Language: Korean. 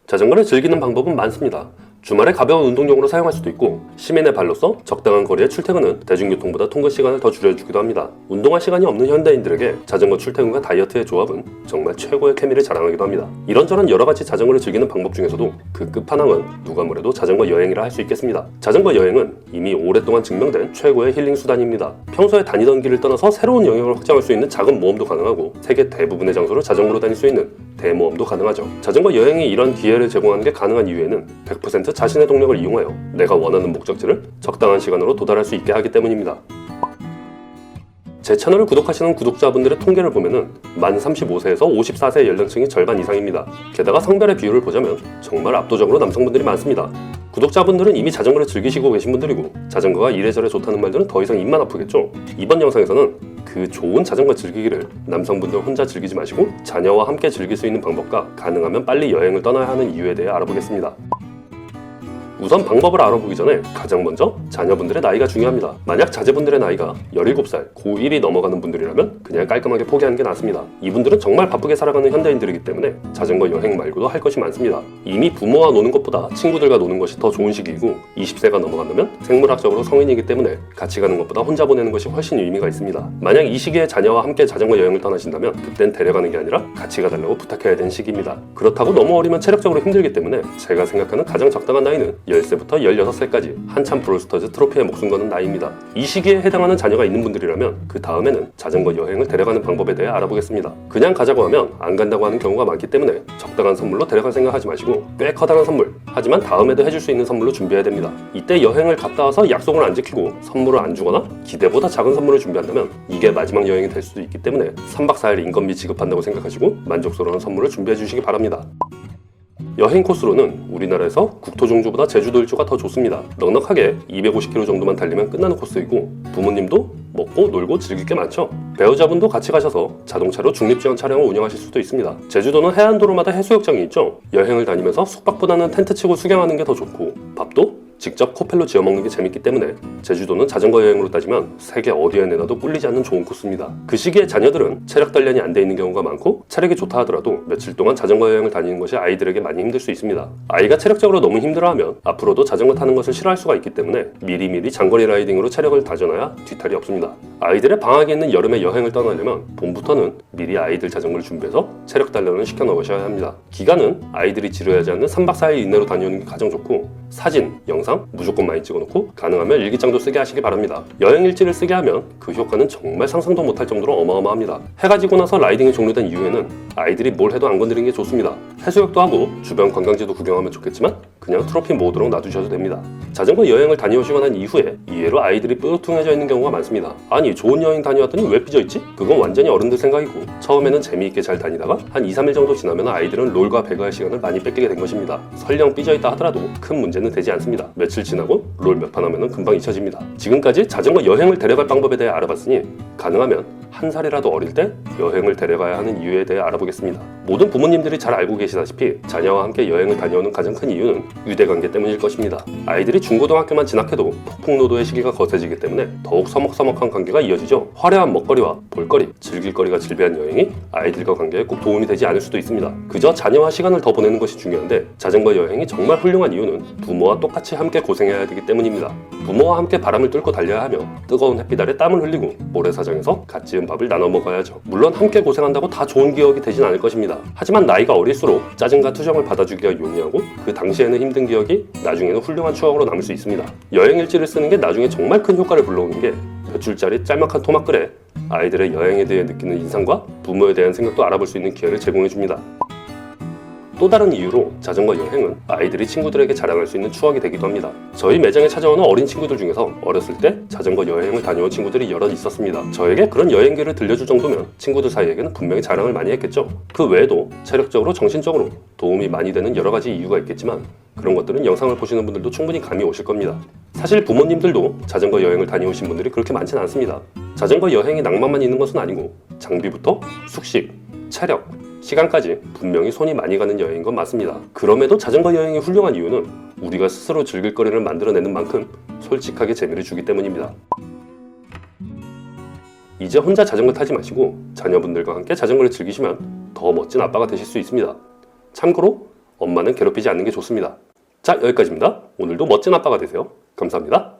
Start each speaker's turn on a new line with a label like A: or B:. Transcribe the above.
A: 자전거를 즐기는 방법은 많습니다. 주말에 가벼운 운동용으로 사용할 수도 있고 시민의 발로서 적당한 거리의 출퇴근은 대중교통보다 통근 시간을 더 줄여주기도 합니다. 운동할 시간이 없는 현대인들에게 자전거 출퇴근과 다이어트의 조합은 정말 최고의 케미를 자랑하기도 합니다. 이런저런 여러가지 자전거를 즐기는 방법 중에서도 그 끝판왕은 누가 뭐래도 자전거 여행이라 할 수 있겠습니다. 자전거 여행은 이미 오랫동안 증명된 최고의 힐링 수단입니다. 평소에 다니던 길을 떠나서 새로운 영역을 확장할 수 있는 작은 모험도 가능하고 세계 대부분의 장소를 자전거로 다닐 수 있는 대모험도 가능하죠. 자전거 여행이 이런 기회를 제공하는 게 가능한 이유에는 100% 자신의 동력을 이용하여 내가 원하는 목적지를 적당한 시간으로 도달할 수 있게 하기 때문입니다. 제 채널을 구독하시는 구독자분들의 통계를 보면은 만 35세에서 54세 연령층이 절반 이상입니다. 게다가 성별의 비율을 보자면 정말 압도적으로 남성분들이 많습니다. 구독자분들은 이미 자전거를 즐기시고 계신 분들이고 자전거가 이래저래 좋다는 말들은 더 이상 입만 아프겠죠? 이번 영상에서는 그 좋은 자전거 즐기기를 남성분들 혼자 즐기지 마시고 자녀와 함께 즐길 수 있는 방법과 가능하면 빨리 여행을 떠나야 하는 이유에 대해 알아보겠습니다. 우선 방법을 알아보기 전에 가장 먼저 자녀분들의 나이가 중요합니다. 만약 자제분들의 나이가 17살, 고1이 넘어가는 분들이라면 그냥 깔끔하게 포기하는 게 낫습니다. 이분들은 정말 바쁘게 살아가는 현대인들이기 때문에 자전거 여행 말고도 할 것이 많습니다. 이미 부모와 노는 것보다 친구들과 노는 것이 더 좋은 시기이고 20세가 넘어간다면 생물학적으로 성인이기 때문에 같이 가는 것보다 혼자 보내는 것이 훨씬 의미가 있습니다. 만약 이 시기에 자녀와 함께 자전거 여행을 떠나신다면 그땐 데려가는 게 아니라 같이 가달라고 부탁해야 되는 시기입니다. 그렇다고 너무 어리면 체력적으로 힘들기 때문에 제가 생각하는 가장 적당한 나이는 10세부터 16세까지 한참 브롤스터즈 트로피에 목숨 거는 나이입니다. 이 시기에 해당하는 자녀가 있는 분들이라면 그 다음에는 자전거 여행을 데려가는 방법에 대해 알아보겠습니다. 그냥 가자고 하면 안 간다고 하는 경우가 많기 때문에 적당한 선물로 데려갈 생각하지 마시고 꽤 커다란 선물, 하지만 다음에도 해줄 수 있는 선물로 준비해야 됩니다. 이때 여행을 갔다 와서 약속을 안 지키고 선물을 안 주거나 기대보다 작은 선물을 준비한다면 이게 마지막 여행이 될 수도 있기 때문에 3박 4일 인건비 지급한다고 생각하시고 만족스러운 선물을 준비해 주시기 바랍니다. 여행 코스로는 우리나라에서 국토 종주보다 제주도 일주가 더 좋습니다. 넉넉하게 250km 정도만 달리면 끝나는 코스이고 부모님도 먹고 놀고 즐길 게 많죠. 배우자분도 같이 가셔서 자동차로 중립지원 차량을 운영하실 수도 있습니다. 제주도는 해안도로마다 해수욕장이 있죠. 여행을 다니면서 숙박보다는 텐트 치고 수경하는 게 더 좋고 밥도 직접 코펠로 지어 먹는 게 재밌기 때문에 제주도는 자전거 여행으로 따지면 세계 어디에 내놔도 꿀리지 않는 좋은 코스입니다. 그 시기에 자녀들은 체력 단련이 안 돼 있는 경우가 많고 체력이 좋다 하더라도 며칠 동안 자전거 여행을 다니는 것이 아이들에게 많이 힘들 수 있습니다. 아이가 체력적으로 너무 힘들어하면 앞으로도 자전거 타는 것을 싫어할 수가 있기 때문에 미리미리 장거리 라이딩으로 체력을 다져놔야 뒤탈이 없습니다. 아이들의 방학이 있는 여름에 여행을 떠나려면 봄부터는 미리 아이들 자전거를 준비해서 체력 단련을 시켜 넣으셔야 합니다. 기간은 아이들이 지루하지 않는 3박 4일 이내로 다녀오는 게 가장 좋고 사진, 영상 무조건 많이 찍어놓고 가능하면 일기장도 쓰게 하시기 바랍니다. 여행 일지를 쓰게 하면 그 효과는 정말 상상도 못할 정도로 어마어마합니다. 해가 지고 나서 라이딩이 종료된 이후에는 아이들이 뭘 해도 안 건드리는 게 좋습니다. 해수욕도 하고 주변 관광지도 구경하면 좋겠지만 그냥 트로피 모으도록 놔두셔도 됩니다. 자전거 여행을 다녀오시고 난 이후에 이해로 아이들이 뾰루퉁해져 있는 경우가 많습니다. 아니 좋은 여행 다녀왔더니 왜 삐져있지? 그건 완전히 어른들 생각이고 처음에는 재미있게 잘 다니다가 한 2-3일 정도 지나면 아이들은 롤과 배그할 시간을 많이 뺏기게 된 것입니다. 설령 삐져있다 하더라도 큰 문제는 되지 않습니다. 며칠 지나고 롤 몇 판 하면 금방 잊혀집니다. 지금까지 자전거 여행을 데려갈 방법에 대해 알아봤으니 가능하면 한 살이라도 어릴 때 여행을 데려가야 하는 이유에 대해 알아보겠습니다. 모든 부모님들이 잘 알고 계시다시피 자녀와 함께 여행을 다녀오는 가장 큰 이유는 유대관계 때문일 것입니다. 아이들이 중고등학교만 진학해도 폭풍노도의 시기가 거세지기 때문에 더욱 서먹서먹한 관계가 이어지죠. 화려한 먹거리와 볼거리, 즐길거리가 질비한 여행이 아이들과 관계에 꼭 도움이 되지 않을 수도 있습니다. 그저 자녀와 시간을 더 보내는 것이 중요한데 자전거 여행이 정말 훌륭한 이유는 부모와 똑같이 함께 고생해야 되기 때문입니다. 부모와 함께 바람을 뚫고 달려야 하며 뜨거운 햇빛 아래 땀을 흘리고 모래사장에서 갓 지은 밥을 나눠 먹어야죠. 물론 함께 고생한다고 다 좋은 기억이 되진 않을 것입니다. 하지만 나이가 어릴수록 짜증과 투정을 받아주기가 용이하고 그 당시에는 힘든 기억이 나중에는 훌륭한 추억으로 남을 수 있습니다. 여행 일지를 쓰는 게 나중에 정말 큰 효과를 불러오는 게 몇 줄짜리 짤막한 토막글에 아이들의 여행에 대해 느끼는 인상과 부모에 대한 생각도 알아볼 수 있는 기회를 제공해줍니다. 또 다른 이유로 자전거 여행은 아이들이 친구들에게 자랑할 수 있는 추억이 되기도 합니다. 저희 매장에 찾아오는 어린 친구들 중에서 어렸을 때 자전거 여행을 다녀온 친구들이 여럿 있었습니다. 저에게 그런 여행기를 들려줄 정도면 친구들 사이에게는 분명히 자랑을 많이 했겠죠. 그 외에도 체력적으로 정신적으로 도움이 많이 되는 여러 가지 이유가 있겠지만 그런 것들은 영상을 보시는 분들도 충분히 감이 오실 겁니다. 사실 부모님들도 자전거 여행을 다녀오신 분들이 그렇게 많지는 않습니다. 자전거 여행이 낭만만 있는 것은 아니고 장비부터 숙식, 체력, 시간까지 분명히 손이 많이 가는 여행인 건 맞습니다. 그럼에도 자전거 여행이 훌륭한 이유는 우리가 스스로 즐길 거리를 만들어내는 만큼 솔직하게 재미를 주기 때문입니다. 이제 혼자 자전거 타지 마시고 자녀분들과 함께 자전거를 즐기시면 더 멋진 아빠가 되실 수 있습니다. 참고로 엄마는 괴롭히지 않는 게 좋습니다. 자, 여기까지입니다. 오늘도 멋진 아빠가 되세요. 감사합니다.